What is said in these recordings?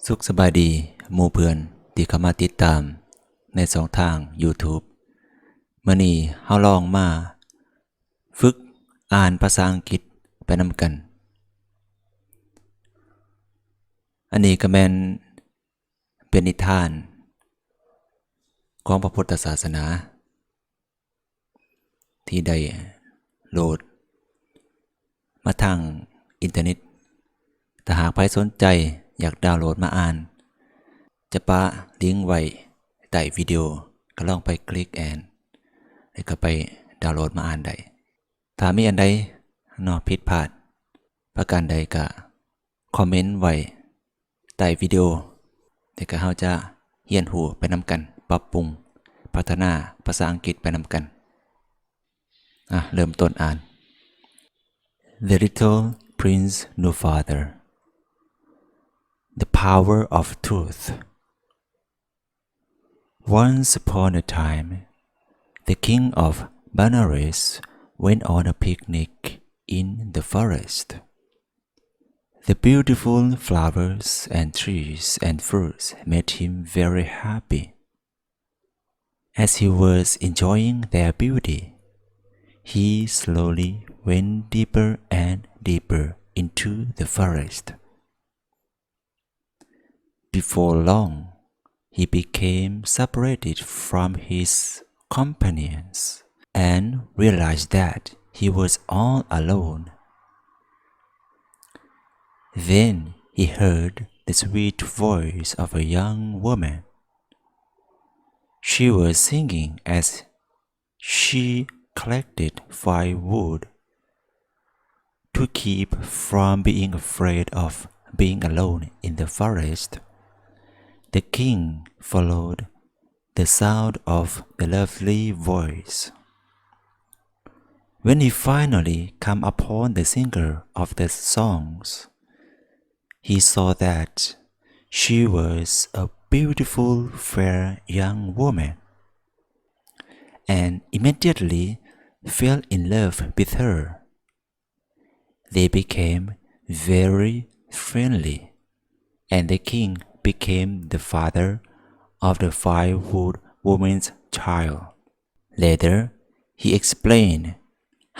สุขสบายดีหมู่เพื่อนที่เข้ามาติดตามใน2ทาง YouTube มื้อนี้เฮาลองมาฝึกอ่านภาษาอังกฤษไปนำกันอันนี้ก็แม่นเป็นนิทานของพระพุทธศาสนาที่ได้โหลดมาทางอินเทอร์เน็ตถ้าหากใครสนใจอยากดาวน์โหลดมาอ่านจะปะลิงก์ไว้ใต้วิดีโอก็ลองไปคลิกแล้วก็ไปดาวน์โหลดมาอ่านได้ถ้ามีอันใดผิดพลาดประการใดก็คอมเมนต์ไว้ใต้วิดีโอแต่ก็เฮาจะเรียนรู้ไปนำกันปรับปรุงพัฒนาภาษาอังกฤษไปนำกันเริ่มต้นอ่าน The Little Prince No Father The Power of Truth Once upon a time, the king of Benares went on a picnic in the forest. The beautiful flowers and trees and fruits made him very happy. As he was enjoying their beauty, he slowly went deeper and deeper into the forest. Before long, he became separated from his companions and realized that he was all alone. Then he heard the sweet voice of a young woman. She was singing as she collected firewood to keep from being afraid of being alone in the forest.The king followed the sound of the lovely voice. When he finally came upon the singer of the songs, he saw that she was a beautiful, fair young woman, and immediately fell in love with her. They became very friendly, and the king became the father of the firewood woman's child. Later, he explained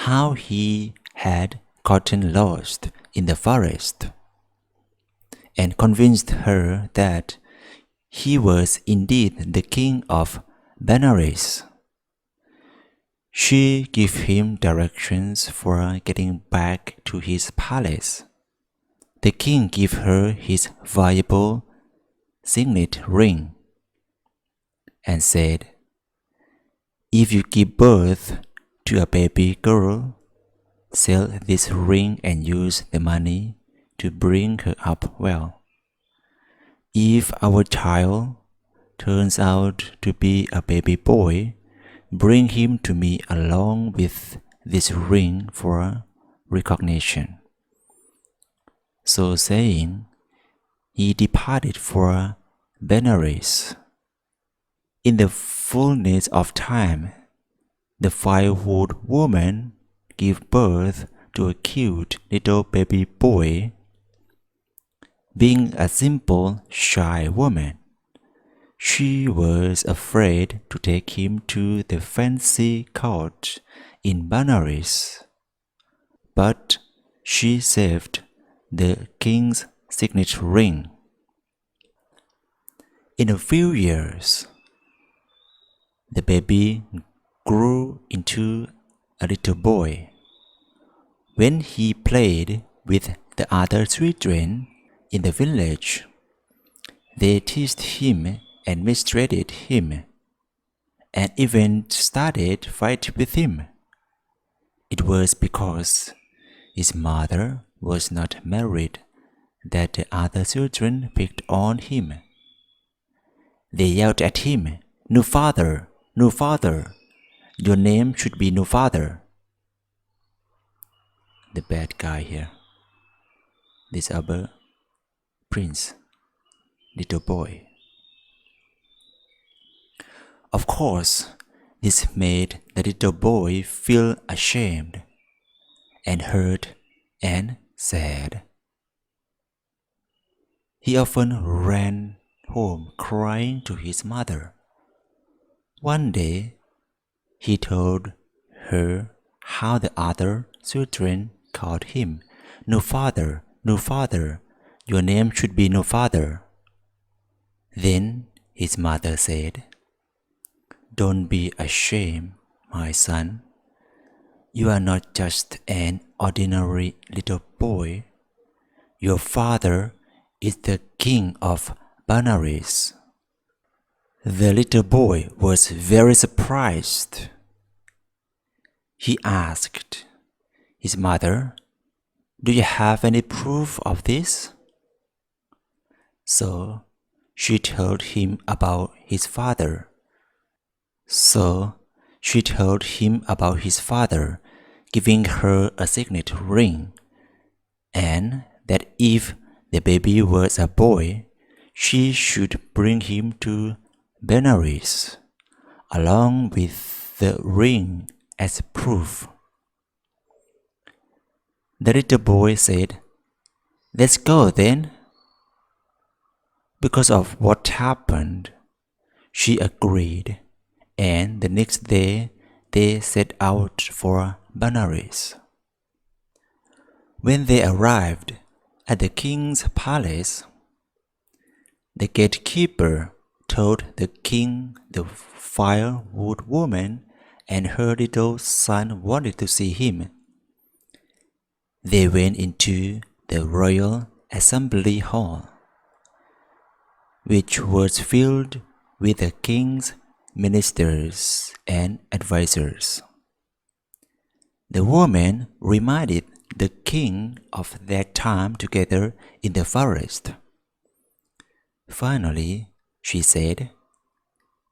how he had gotten lost in the forest and convinced her that he was indeed the king of Benares. She gave him directions for getting back to his palace. The king gave her his valuable signet ring and said, "If you give birth to a baby girl, sell this ring and use the money to bring her up well. If our child turns out to be a baby boy, bring him to me along with this ring for recognition." So saying,He departed for Benares. In the fullness of time, the firewood woman gave birth to a cute little baby boy. Being a simple, shy woman, she was afraid to take him to the fancy court in Benares. But she saved the king's signet ring. In a few years, the baby grew into a little boy. When he played with the other children in the village, they teased him and mistreated him, and even started fighting with him. It was because his mother was not married.that the other children picked on him. They yelled at him, "No father, no father. Your name should be no father." The bad guy here. This other prince, little boy. Of course, this made the little boy feel ashamed and hurt and sad. He often ran home crying to his mother. One day, he told her how the other children called him, "No father, no father, your name should be no father." Then his mother said, "Don't be ashamed, my son. You are not just an ordinary little boy. Your father is the king of Benares." The little boy was very surprised. He asked his mother, "Do you have any proof of this?" So she told him about his father. Giving her a signet ring, and that if the baby was a boy, she should bring him to Benares, along with the ring as proof. The little boy said, "Let's go then." Because of what happened, she agreed, and the next day they set out for Benares. When they arrived at the king's palace, the gatekeeper told the king the firewood woman and her little son wanted to see him. They went into the royal assembly hall, which was filled with the king's ministers and advisors. The woman reminded the king of their time together in the forest. Finally, she said,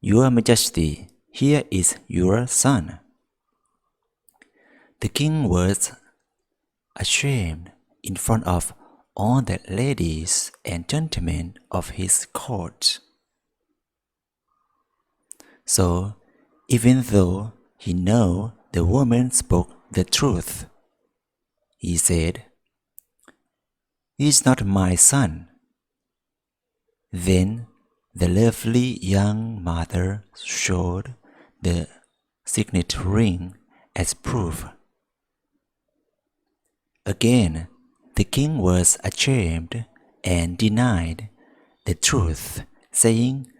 "Your Majesty, here is your son." The king was ashamed in front of all the ladies and gentlemen of his court. So, even though he knew the woman spoke the truth, he said, "He is not my son." Then the lovely young mother showed the signet ring as proof. Again, the king was ashamed and denied the truth, saying,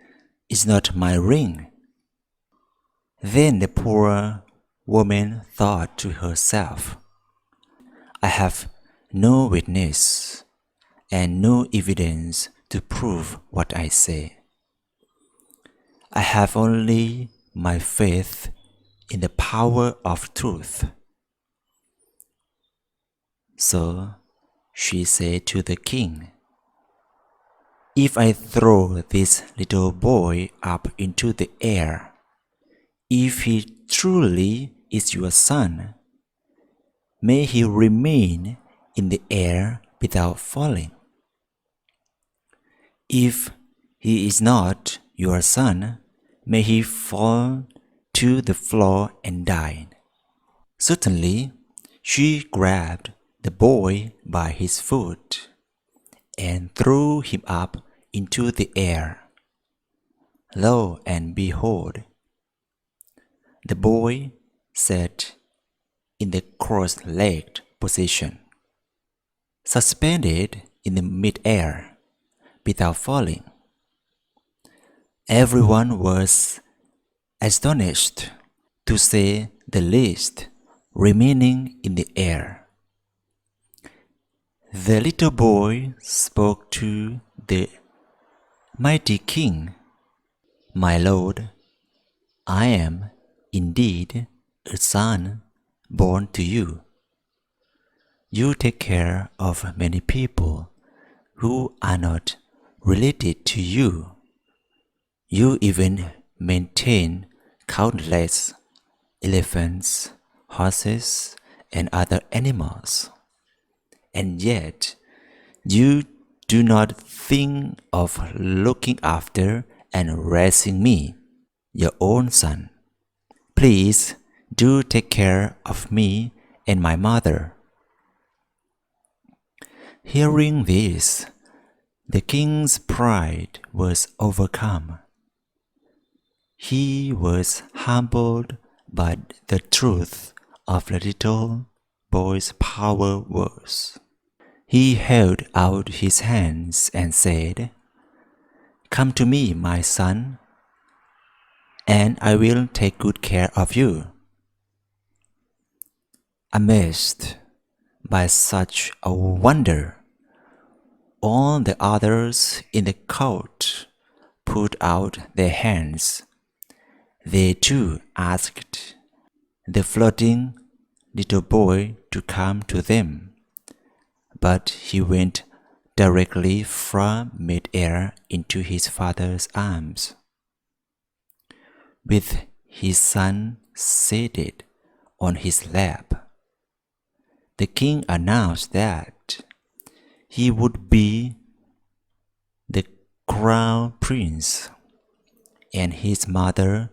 "It's not my ring." Then the poor woman thought to herself, "I have no witness and no evidence to prove what I say. I have only my faith in the power of truth." So she said to the king, "If I throw this little boy up into the air, if he truly is your son, may he remain in the air without falling. If he is not your son, may he fall to the floor and die." Suddenly, she grabbed the boy by his foot and threw him up into the air. Lo and behold, the boy sat in the cross-legged position, suspended in the mid-air without falling. Everyone was astonished, to say the least, remaining in the air. The little boy spoke to the mighty king, "My lord, I am indeed a son born to you. You take care of many people who are not related to you. You even maintain countless elephants, horses, and other animals. And yet, you do not think of looking after and raising me, your own son. Please do take care of me and my mother." Hearing this, The king's pride was overcome. He was humbled by the truth of the little boy's power words. He held out his hands and said, "Come to me, my son, and I will take good care of you." Amazed by such a wonder, all the others in the court put out their hands. They too asked the floating little boy to come to them, but he went directly from mid-air into his father's arms. With his son seated on his lap, the king announced that he would be the crown prince, and his mother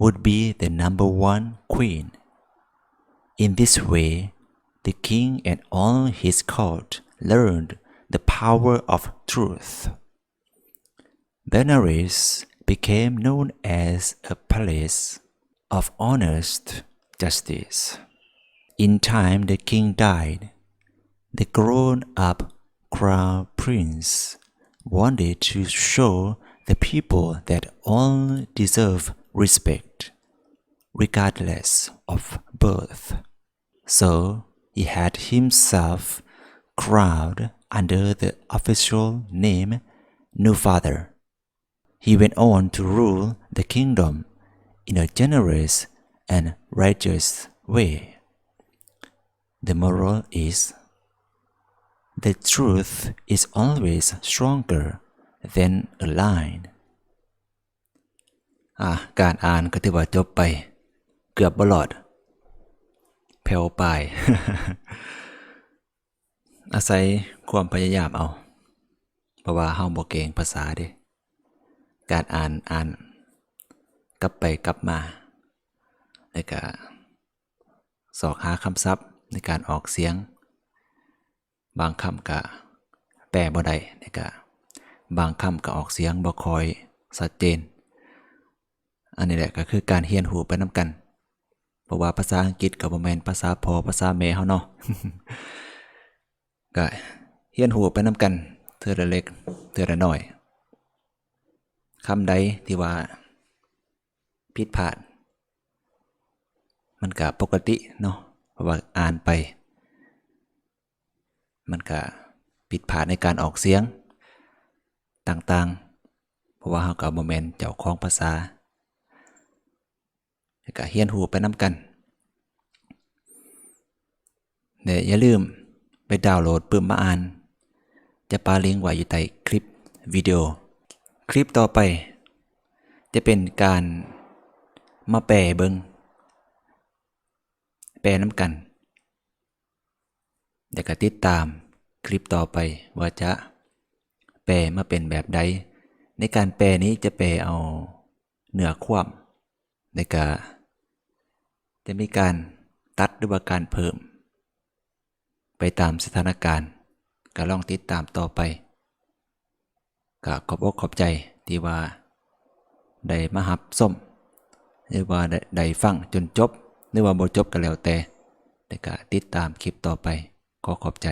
would be the number one queen. In this way, the king and all his court learned the power of truth. Benares became known as a palace of honest justice. In time the king died. The grown-up crown prince wanted to show the people that all deserve respect, regardless of birth. So he had himself crowned under the official name New Father. He went on to rule the kingdom in a generous and righteous way. The moral is, the truth is always stronger than a lie. การอ่านก็ถือว่าจบไปเกือบบ่รอดแผ่วปลาย อาศัยความพยายามเอาเพราะว่าเฮาบ่เก่งภาษาเด้การอ่านกลับไปกลับมาแล้วก็สอกหาคำศัพท์ในการออกเสียงบางคำก็แปลบ่ได้แล้วก็บางคำก็ออกเสียงบ่ค่อยชัดเจนอันนี้แหละก็คือการเรียนรู้ไปนำกันเพราะว่าภาษาอังกฤษก็บ่แม่นภาษาพ่อภาษาแม่เฮาเนาะ ก็เรียนรู้ไปนำกันเทื่อละเล็กเทื่อละน้อยคำใดที่ว่าผิดพลาดมันก็ปกติเนาะเพราะว่าอ่านไปมันก็ผิดพลาดในการออกเสียงต่างๆเพราะว่าเฮาก็บ่แม่นเจ้าของภาษาแล้วก็เรียนรู้ไปนำกันอย่าลืมไปดาวน์โหลดปึ้มมาอ่านจะปาลิงก์ไว้อยู่ใต้คลิปวิดีโอคลิปต่อไปจะเป็นการมาแปลเบิ่งแปลนำกันแล้วก็ติดตามคลิปต่อไปว่าจะแปลมาเป็นแบบใดในการแปลนี้จะแปลเอาเนื้อความแล้วก็จะมีการตัดหรือว่าการเพิ่มไปตามสถานการณ์ก็ลองติดตามต่อไปก็ขอบอกขอบใจที่ว่าได้มารับชมหรือว่าได้ฟังจนจบหรือว่าบ่จบก็แล้วแต่ก็ติดตามคลิปต่อไปขอขอบใจ